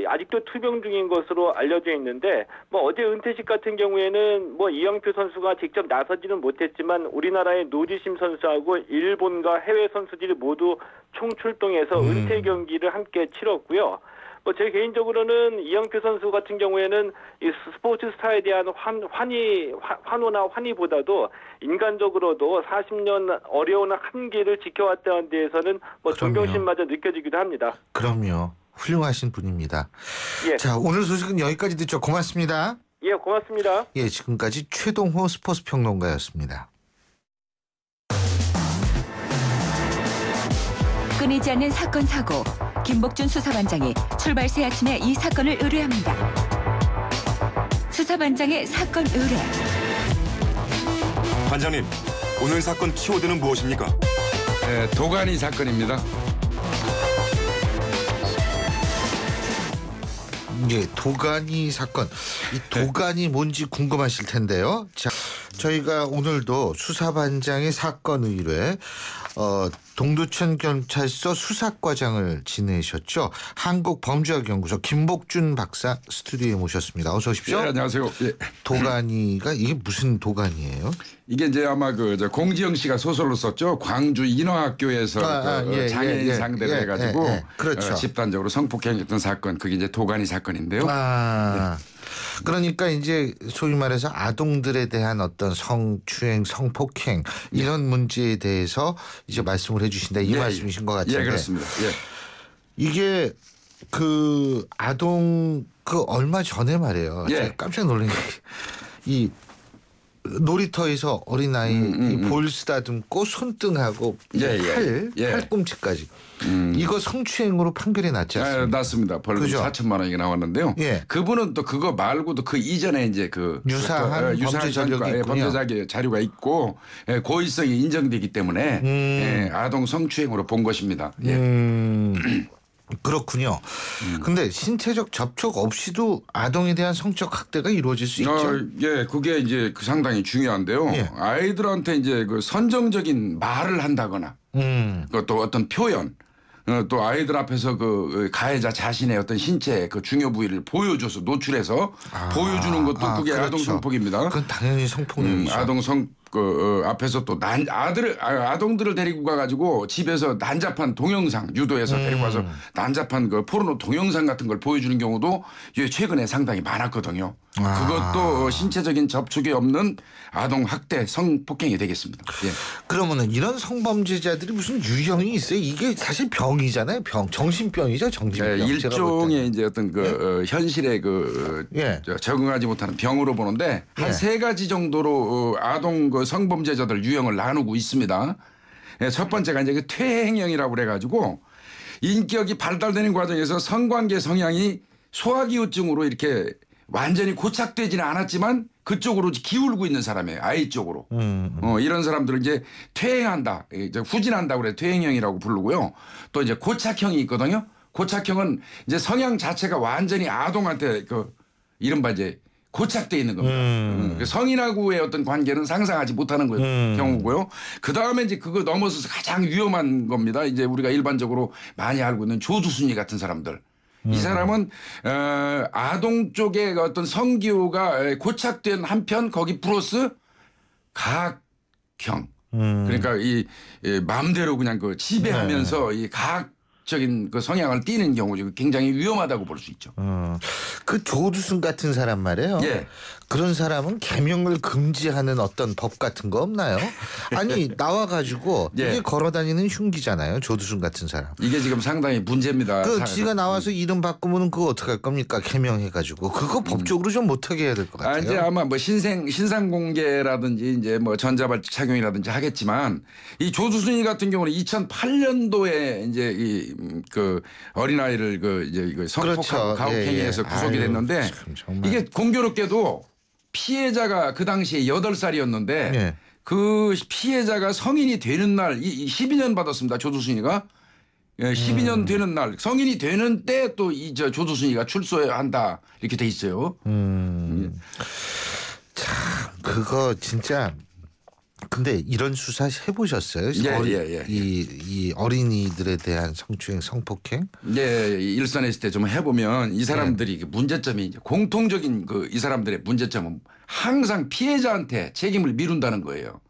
아직도 투병 중인 것으로 알려져 있는데, 어제 은퇴식 같은 경우에는 이영표 선수가 직접 나서지는 못했지만 우리나라의 노지심 선수하고 일본과 해외 선수들이 모두 총출동해서 은퇴 경기를 함께 치렀고요. 뭐 제 개인적으로는 이영표 선수 같은 경우에는 이 스포츠 스타에 대한 환호나 환희보다도 인간적으로도 40년 어려운 한계를 지켜왔다는 데에서는 뭐 존경심마저 느껴지기도 합니다. 그럼요. 훌륭하신 분입니다. 예. 자, 오늘 소식은 여기까지 듣죠. 고맙습니다. 예, 고맙습니다. 예, 지금까지 최동호 스포츠 평론가였습니다. 끊이지 않는 사건 사고. 김복준 수사반장이 출발 새 아침에 이 사건을 의뢰합니다. 수사반장의 사건 의뢰. 반장님, 오늘 사건 키워드는 무엇입니까? 도가니 사건입니다. 예, 도가니 사건. 이 도가니 뭔지 궁금하실 텐데요. 자, 저희가 오늘도 수사반장의 사건 의뢰 동두천 경찰서 수사과장을 지내셨죠. 한국범죄학연구소 김복준 박사 스튜디오에 모셨습니다. 어서 오십시오. 네, 안녕하세요. 예. 도가니가 이게 무슨 도가니예요? 이게 이제 아마 공지영 씨가 소설로 썼죠. 광주 인어학교에서 장애인 상대로 해가지고 그렇죠. 집단적으로 성폭행했던 사건, 그게 이제 도가니 사건인데요. 그러니까 이제 소위 말해서 아동들에 대한 어떤 성추행, 성폭행 이런 문제에 대해서 이제 말씀을 해주신다 이 말씀이신 것 같은데. 예, 그렇습니다. 예. 이게 그 아동 얼마 전에 말이에요. 제가 깜짝 놀란 게 이 놀이터에서 어린아이 볼 쓰다듬고 손등하고 팔꿈치까지 이거 성추행으로 판결이 났지 않습니까? 났습니다. 벌금 4천만 원이 나왔는데요. 그분은 또 그거 말고도 그 이전에 이제 유사한 범죄 자료가 있고 고의성이 인정되기 때문에 아동 성추행으로 본 것입니다. 그렇군요. 근데 신체적 접촉 없이도 아동에 대한 성적 학대가 이루어질 수 있죠. 예, 그게 이제 상당히 중요한데요. 아이들한테 이제 그 선정적인 말을 한다거나 또 어떤 표현 또 아이들 앞에서 그 가해자 자신의 어떤 신체 그 중요 부위를 보여줘서 노출해서 보여주는 것도 그게 아동 성폭입니다. 그건 당연히 성폭력이죠. 아동 앞에서 또 아동들을 데리고 가가지고 집에서 난잡한 동영상 유도해서 데리고 가서 난잡한 그 포르노 동영상 같은 걸 보여주는 경우도 최근에 상당히 많았거든요. 그것도 신체적인 접촉이 없는 아동 학대 성폭행이 되겠습니다. 예. 그러면은 이런 성범죄자들이 무슨 유형이 있어요? 이게 사실 병이잖아요. 정신병이죠. 정신병. 일종의 이제 어떤 현실에 적응하지 못하는 병으로 보는데 한 3가지 정도로 아동 성범죄자들 유형을 나누고 있습니다. 첫 번째가 이제 그 퇴행형이라고 그래가지고 인격이 발달되는 과정에서 성관계 성향이 소화기후증으로 이렇게 완전히 고착되지는 않았지만 그쪽으로 기울고 있는 사람이에요. 아이 쪽으로. 이런 사람들은 이제 퇴행한다. 이제 후진한다고 그래. 퇴행형이라고 부르고요. 또 이제 고착형이 있거든요. 고착형은 이제 성향 자체가 완전히 아동한테 이른바 이제 고착되어 있는 겁니다. 성인하고의 어떤 관계는 상상하지 못하는 경우고요. 그 다음에 이제 그거 넘어서서 가장 위험한 겁니다. 이제 우리가 일반적으로 많이 알고 있는 조두순이 같은 사람들. 이 사람은 아동 쪽의 어떤 성기호가 고착된 한편 거기 플러스 가학형. 그러니까 이 마음대로 그냥 지배하면서 이 가학적인 그 성향을 띠는 경우죠. 굉장히 위험하다고 볼 수 있죠. 그 조두순 같은 사람 말이에요. 그런 사람은 계명을 금지하는 어떤 법 같은 거 없나요? 아니 나와가지고 이게 걸어다니는 흉기잖아요. 조두순 같은 사람. 이게 지금 상당히 문제입니다. 지가 나와서 이름 바꾸면 그거 어떡할 겁니까? 계명해가지고 그거 법적으로 좀 못하게 해야 될 것 같아요. 이제 아마 뭐 신상 공개라든지 이제 뭐 전자발찌 착용이라든지 하겠지만 이 조두순이 같은 경우는 2008년도에 이제 그 어린아이를 이제 성폭하고 가혹행위해서 구속이 됐는데 이게 공교롭게도 피해자가 그 당시에 8살이었는데 그 피해자가 성인이 되는 날 12년 받았습니다. 조두순이가 12년 되는 날 성인이 되는 때 또 이 조두순이가 출소해야 한다 이렇게 돼 있어요. 참 그거 진짜. 근데 이런 수사 해보셨어요? 이 어린이들에 대한 성추행, 성폭행? 일선에 있을 때 좀 해보면 이 사람들이 문제점이 공통적인 이 사람들의 문제점은 항상 피해자한테 책임을 미룬다는 거예요.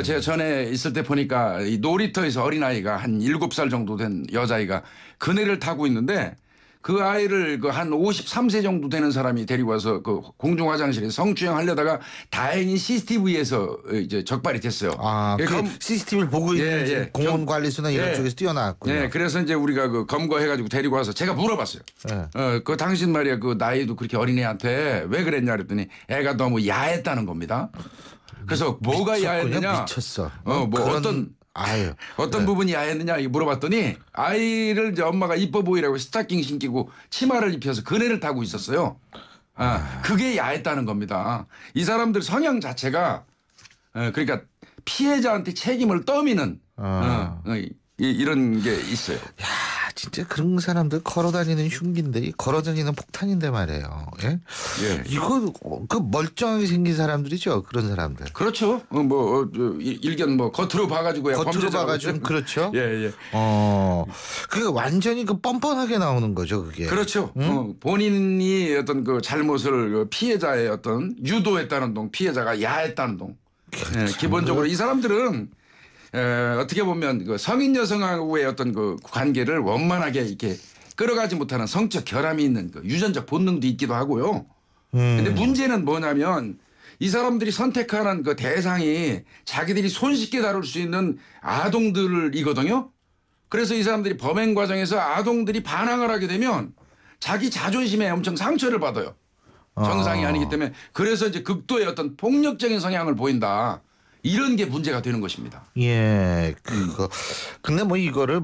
제가 전에 있을 때 보니까 이 놀이터에서 어린아이가 한 7살 정도 된 여자아이가 그네를 타고 있는데 그 아이를 그 한 53세 정도 되는 사람이 데리고 와서 그 공중 화장실에 성추행하려다가 다행히 CCTV에서 이제 적발이 됐어요. 아, 그 CCTV를 보고 있는 공원 관리소나 이런 쪽에서 뛰어나왔군요. 네, 그래서 이제 우리가 그 검거해가지고 데리고 와서 제가 물어봤어요. 그 당신 말이야 그 나이도 그렇게 어린애한테 왜 그랬냐 그랬더니 애가 너무 야했다는 겁니다. 그래서 뭐가 미쳤군요. 야했느냐? 미쳤어. 뭐 어떤 부분이 야했느냐 물어봤더니 아이를 이제 엄마가 이뻐 보이라고 스타킹 신기고 치마를 입혀서 그네를 타고 있었어요. 그게 야했다는 겁니다. 이 사람들 성향 자체가 그러니까 피해자한테 책임을 떠미는 이런 게 있어요. 야, 진짜 그런 사람들 걸어다니는 흉기인데 걸어다니는 폭탄인데 말이에요. 예? 이거 그 멀쩡하게 생긴 사람들이죠. 그런 사람들. 그렇죠. 일견 겉으로 봐가지고 겉으로 봐가지고 그렇죠. 예. 그 완전히 그 뻔뻔하게 나오는 거죠. 그게. 그렇죠. 본인이 어떤 그 잘못을 피해자의 어떤 유도했다는 동, 피해자가 야했다는 동. 기본적으로 이 사람들은 어떻게 보면 그 성인 여성하고의 어떤 그 관계를 원만하게 이렇게 끌어가지 못하는 성적 결함이 있는 그 유전적 본능도 있기도 하고요. 근데 문제는 뭐냐면 이 사람들이 선택하는 그 대상이 자기들이 손쉽게 다룰 수 있는 아동들이거든요. 그래서 이 사람들이 범행 과정에서 아동들이 반항을 하게 되면 자기 자존심에 엄청 상처를 받아요. 정상이 아니기 때문에 그래서 이제 극도의 어떤 폭력적인 성향을 보인다. 이런 게 문제가 되는 것입니다. 예, 근데 뭐 이거를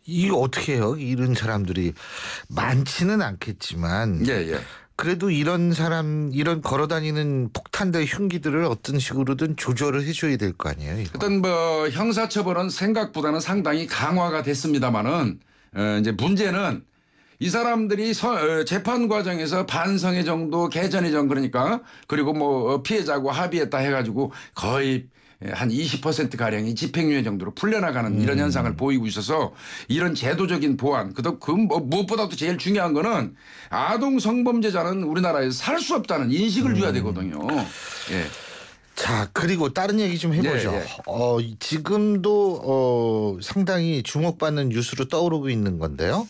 이거 어떻게 해요? 이런 사람들이 많지는 않겠지만. 그래도 이런 걸어다니는 폭탄들 흉기들을 어떤 식으로든 조절을 해줘야 될 거 아니에요. 이거. 일단 형사처벌은 생각보다는 상당히 강화가 됐습니다만은 이제 문제는 이 사람들이 재판 과정에서 반성의 정도, 개전의 정도 그러니까 그리고 피해자하고 합의했다 해가지고 거의 한 20% 가량이 집행유예 정도로 풀려나가는 이런 현상을 보이고 있어서 이런 제도적인 보완, 무엇보다도 제일 중요한 거는 아동 성범죄자는 우리나라에서 살 수 없다는 인식을 줘야 되거든요. 자, 그리고 다른 얘기 좀 해보죠. 지금도 상당히 주목받는 뉴스로 떠오르고 있는 건데요.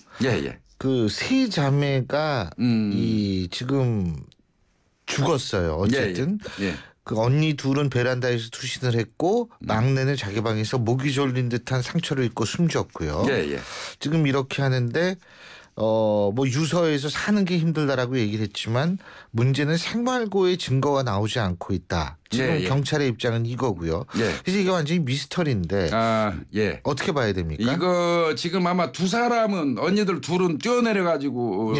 그 세 자매가 지금 죽었어요. 어쨌든 그 언니 둘은 베란다에서 투신을 했고 막내는 자기 방에서 모기 졸린 듯한 상처를 입고 숨졌고요. 지금 이렇게 하는데 유서에서 사는 게 힘들다라고 얘기를 했지만 문제는 생활고의 증거가 나오지 않고 있다. 지금 경찰의 입장은 이거고요. 그래서 이게 완전히 미스터리인데 어떻게 봐야 됩니까? 이거 지금 아마 두 사람은 언니들 둘은 뛰어내려가지고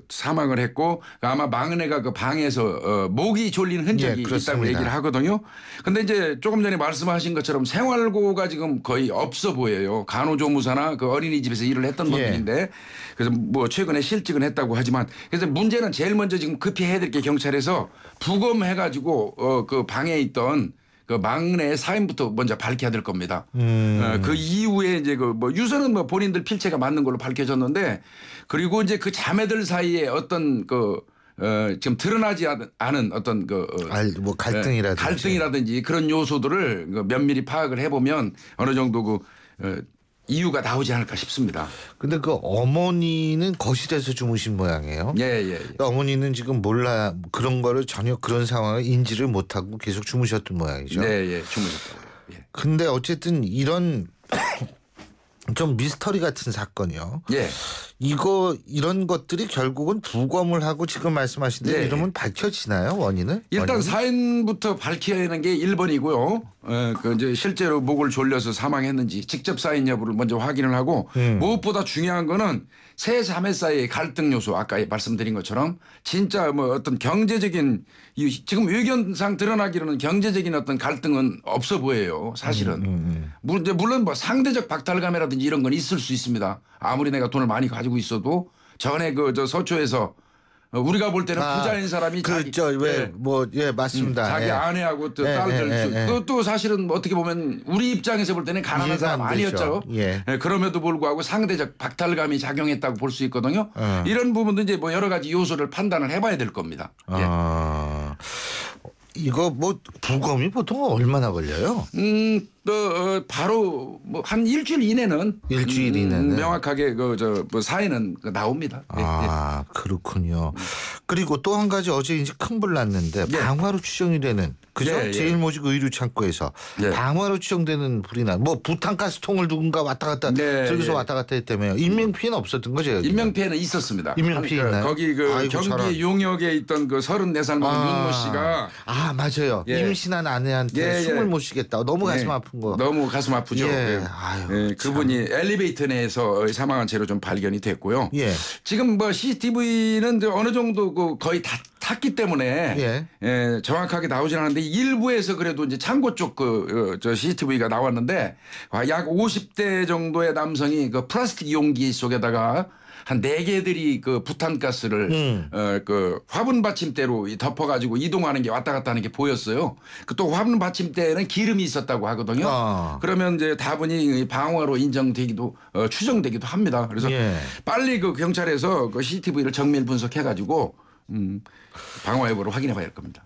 사망을 했고 아마 막내가 그 방에서 모기 졸린 흔적이 있다고 얘기를 하거든요. 근데 이제 조금 전에 말씀하신 것처럼 생활고가 지금 거의 없어 보여요. 간호조무사나 그 어린이집에서 일을 했던 분들인데 그래서 최근에 실직은 했다고 하지만 그래서 문제는 제일 먼저 지금 급히 해야 될 게 경찰에서 부검해가지고 그 방에 있던 그 막내의 사인부터 먼저 밝혀야 될 겁니다. 그 이후에 이제 유서는 본인들 필체가 맞는 걸로 밝혀졌는데 그리고 이제 그 자매들 사이에 어떤 지금 드러나지 않은 어떤 갈등이라든지 그런 요소들을 면밀히 파악을 해보면 어느 정도 이유가 나오지 않을까 싶습니다. 근데 그 어머니는 거실에서 주무신 모양이에요. 어머니는 지금 몰라 그런 거를 전혀 그런 상황을 인지를 못하고 계속 주무셨던 모양이죠. 주무셨다고요. 근데 어쨌든 이런 좀 미스터리 같은 사건이요. 이런 것들이 결국은 부검을 하고 지금 말씀하신 대로 이러면 밝혀지나요? 원인은? 일단 사인부터 밝혀내는 게 1번이고요. 이제 실제로 목을 졸려서 사망했는지 직접 사인 여부를 먼저 확인을 하고 무엇보다 중요한 거는 세 자매 사이의 갈등 요소 아까 말씀드린 것처럼 진짜 어떤 경제적인 지금 의견상 드러나기로는 경제적인 어떤 갈등은 없어 보여요. 사실은. 물론 상대적 박탈감이라든지 이런 건 있을 수 있습니다. 아무리 내가 돈을 많이 가지고 있어도 전에 서초에서 우리가 볼 때는 부자인 사람이 맞습니다. 자기 아내하고 또 딸들 그것도 사실은 어떻게 보면 우리 입장에서 볼 때는 가난한 사람 아니었죠. 그럼에도 불구하고 상대적 박탈감이 작용했다고 볼 수 있거든요. 이런 부분도 이제 여러 가지 요소를 판단을 해봐야 될 겁니다. 이거 부검이 보통 얼마나 걸려요? 또 바로 뭐 한 일주일 이내는 명확하게 뭐 사인은 나옵니다. 아 그렇군요. 그리고 또 한 가지 어제 이제 큰 불 났는데 방화로 추정이 되는 그죠? 제일모직 의류 창고에서 방화로 추정되는 불이 뭐 부탄가스통을 누군가 왔다 갔다 저기서 왔다 갔다 했다며요. 인명 피해는 없었던 거죠? 여기는? 인명 피해는 있었습니다. 인명 피해 있나요? 거기 경기 용역에 있던 34살 먹은 윤모 씨가 맞아요. 임신한 아내한테 숨을 못 쉬겠다. 너무 가슴 아픈 거. 너무 가슴 아프죠. 그분이 엘리베이터 내에서 사망한 채로 좀 발견이 됐고요. 지금 뭐 CCTV는 어느 정도 거의 다 탔기 때문에 정확하게 나오진 않았는데 일부에서 그래도 이제 창고 쪽 저 CCTV가 나왔는데 약 50대 정도의 남성이 그 플라스틱 용기 속에다가 한 4개들이 그 부탄가스를 그 화분 받침대로 덮어가지고 이동하는 게 왔다 갔다 하는 게 보였어요. 또 화분 받침대에는 기름이 있었다고 하거든요. 그러면 이제 다분히 방화로 인정되기도 추정되기도 합니다. 그래서 빨리 그 경찰에서 그 CCTV를 정밀 분석해가지고 방화 여부를 확인해봐야 할 겁니다.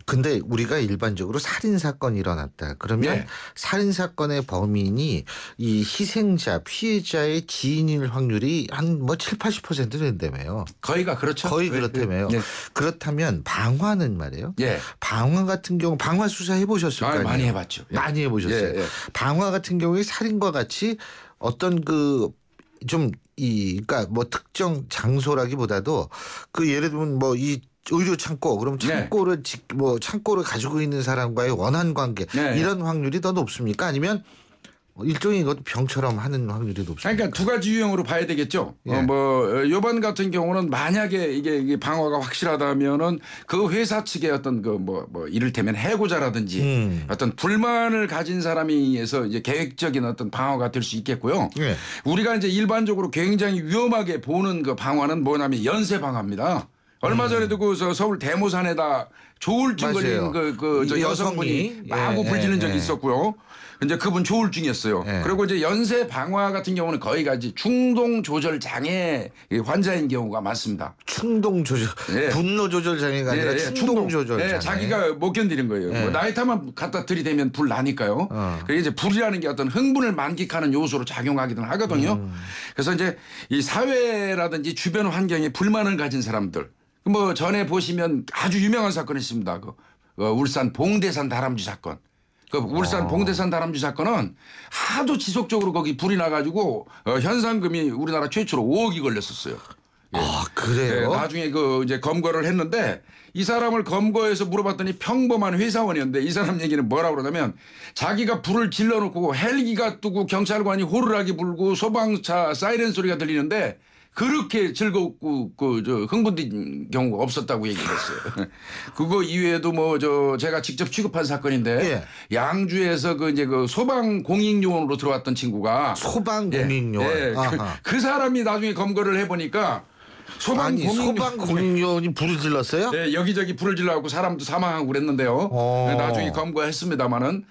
근데 우리가 일반적으로 살인사건이 일어났다. 그러면 살인사건의 범인이 이 희생자, 피해자의 지인일 확률이 한 뭐 7, 80% 된다며요. 거의가 그렇죠. 거의 그렇다며요. 그렇다면 방화는 말이에요. 방화 같은 경우 방화 수사 해보셨을 거 아니에요? 많이 해봤죠. 많이 해보셨어요. 방화 같은 경우에 살인과 같이 어떤 그러니까 뭐 특정 장소라기보다도 그 예를 들면 뭐 이 의료 창고 그럼 창고를 가지고 있는 사람과의 원한 관계 이런 확률이 더 높습니까? 아니면 일종의 이것도 병처럼 하는 확률이 높습니까? 그러니까 두 가지 유형으로 봐야 되겠죠. 요번 같은 경우는 만약에 이게 방화가 확실하다면은 그 회사 측의 어떤 이를테면 해고자라든지 어떤 불만을 가진 사람에 의해서 이제 계획적인 어떤 방화가 될 수 있겠고요. 우리가 이제 일반적으로 굉장히 위험하게 보는 그 방화는 뭐냐면 연쇄 방화입니다. 얼마 전에도 그 서울 대모산에다 조울증 걸린 저 여성분이 마구 불지른 적이 있었고요. 이제 그분 조울증이었어요. 그리고 이제 연쇄 방화 같은 경우는 거의가 이제 충동 조절 장애 환자인 경우가 많습니다. 충동 조절, 분노 조절 장애가 아니라 충동 조절 장애. 자기가 못 견디는 거예요. 뭐 나이타만 갖다 들이대면 불 나니까요. 그게 이제 불이라는 게 어떤 흥분을 만끽하는 요소로 작용하기는 하거든요. 그래서 이제 이 사회라든지 주변 환경에 불만을 가진 사람들. 뭐 전에 보시면 아주 유명한 사건이 있습니다. 울산 봉대산 다람쥐 사건. 울산 봉대산 다람쥐 사건은 하도 지속적으로 거기 불이 나가지고 현상금이 우리나라 최초로 5억이 걸렸었어요. 그래요? 나중에 이제 검거를 했는데 이 사람을 검거해서 물어봤더니 평범한 회사원이었는데 이 사람 얘기는 뭐라고 그러냐면 자기가 불을 질러놓고 헬기가 뜨고 경찰관이 호루라기 불고 소방차 사이렌 소리가 들리는데 그렇게 즐겁고 흥분된 경우가 없었다고 얘기를 했어요. 그거 이외에도 제가 직접 취급한 사건인데 양주에서 이제 소방 공익요원으로 들어왔던 친구가 소방 공익요원 그 사람이 나중에 검거를 해보니까 소방 공익요원이 불을 질렀어요? 네, 여기저기 불을 질러갖고 사람도 사망하고 그랬는데요. 나중에 검거했습니다마는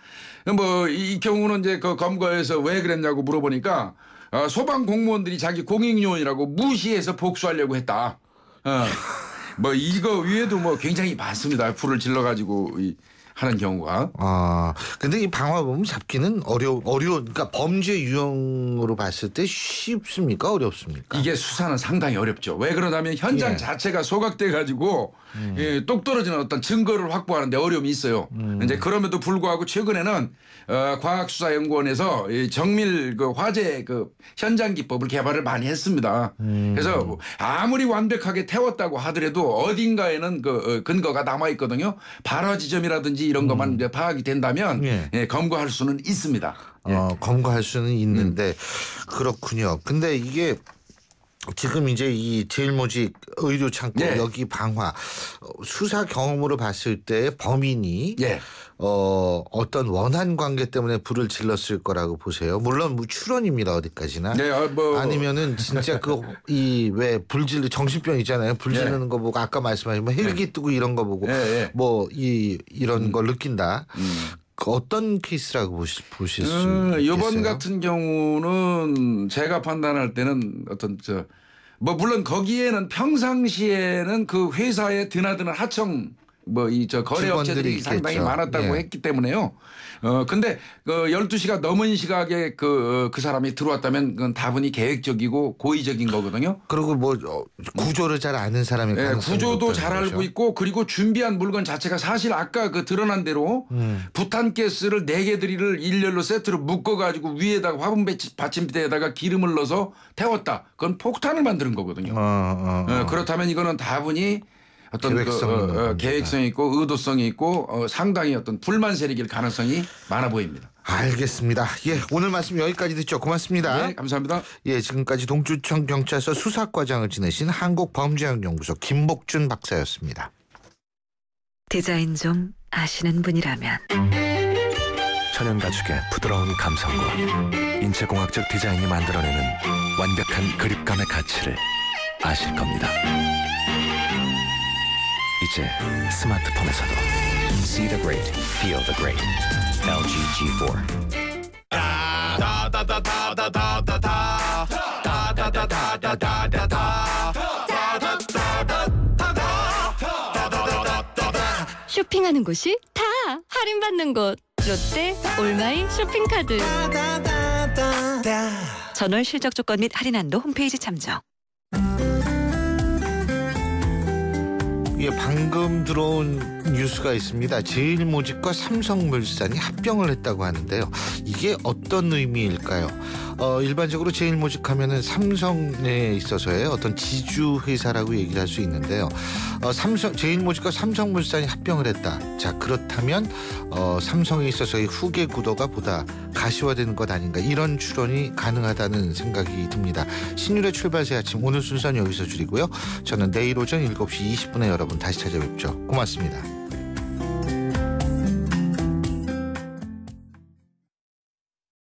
이 경우는 이제 검거해서 왜 그랬냐고 물어보니까. 소방 공무원들이 자기 공익요원이라고 무시해서 복수하려고 했다. 이거 위에도 굉장히 많습니다. 불을 질러가지고 하는 경우가. 근데 이 방화범 잡기는 그러니까 범죄 유형으로 봤을 때 쉽습니까? 어렵습니까? 이게 수사는 상당히 어렵죠. 왜 그러냐면 현장 자체가 소각돼 가지고 똑 떨어지는 어떤 증거를 확보하는데 어려움이 있어요. 이제 그럼에도 불구하고 최근에는 과학수사연구원에서 정밀 화재 현장 기법을 개발을 많이 했습니다. 그래서 아무리 완벽하게 태웠다고 하더라도 어딘가에는 근거가 남아 있거든요. 발화 지점이라든지 이런 것만 이제 파악이 된다면 검거할 수는 있습니다. 검거할 수는 있는데 그렇군요. 근데 이게 지금 이제 이 제일모직 의료 창고 여기 방화 수사 경험으로 봤을 때 범인이 어떤 원한 관계 때문에 불을 질렀을 거라고 보세요. 물론 추론입니다. 어디까지나. 아니면은 진짜 왜 불질 정신병 있잖아요. 불 지르는 거 보고 아까 말씀하신 헬기 뜨고 이런 거 보고 이런 걸 느낀다. 어떤 케이스라고 보실 수 있겠어요? 이번 같은 경우는 제가 판단할 때는 어떤 물론 거기에는 평상시에는 그 회사에 드나드는 하청 거래 업체들이 상당히 많았다고 했기 때문에요. 근데 12시가 넘은 시각에 그 사람이 들어왔다면 그건 다분히 계획적이고 고의적인 거거든요. 그리고 구조를 잘 아는 사람이 구조도 잘 알고 있고 그리고 준비한 물건 자체가 사실 아까 드러난 대로 부탄가스를 4개들이를 일렬로 세트로 묶어가지고 위에다가 화분 받침대에다가 기름을 넣어서 태웠다. 그건 폭탄을 만드는 거거든요. 그렇다면 이거는 다분히 어떤 계획성이 있고 의도성이 있고 상당히 어떤 불만 세력일 가능성이 많아 보입니다. 알겠습니다. 예, 오늘 말씀 여기까지 듣죠. 고맙습니다. 네, 감사합니다. 예, 지금까지 동주청 경찰서 수사과장을 지내신 한국범죄학연구소 김복준 박사였습니다. 디자인 좀 아시는 분이라면 천연 가죽의 부드러운 감성과 인체공학적 디자인이 만들어내는 완벽한 그립감의 가치를 아실 겁니다. 이제 스마트폰에서도 See the great, feel the great. LG G4. 쇼핑하는 곳이 다 할인받는 곳. 롯데 올마이 쇼핑카드. 전월 실적 조건 및 할인 한도 홈페이지 참조. 예, 방금 들어온 뉴스가 있습니다. 제일모직과 삼성물산이 합병을 했다고 하는데요. 이게 어떤 의미일까요? 일반적으로 제일모직 하면은 삼성에 있어서의 어떤 지주 회사라고 얘기를 할 수 있는데요. 제일모직과 삼성물산이 합병을 했다. 자, 그렇다면 삼성에 있어서의 후계 구도가 보다 가시화되는 것 아닌가, 이런 추론이 가능하다는 생각이 듭니다. 신율의 출발새 아침, 오늘 순서는 여기서 줄이고요. 저는 내일 오전 7시 20분에 여러분 다시 찾아뵙죠. 고맙습니다.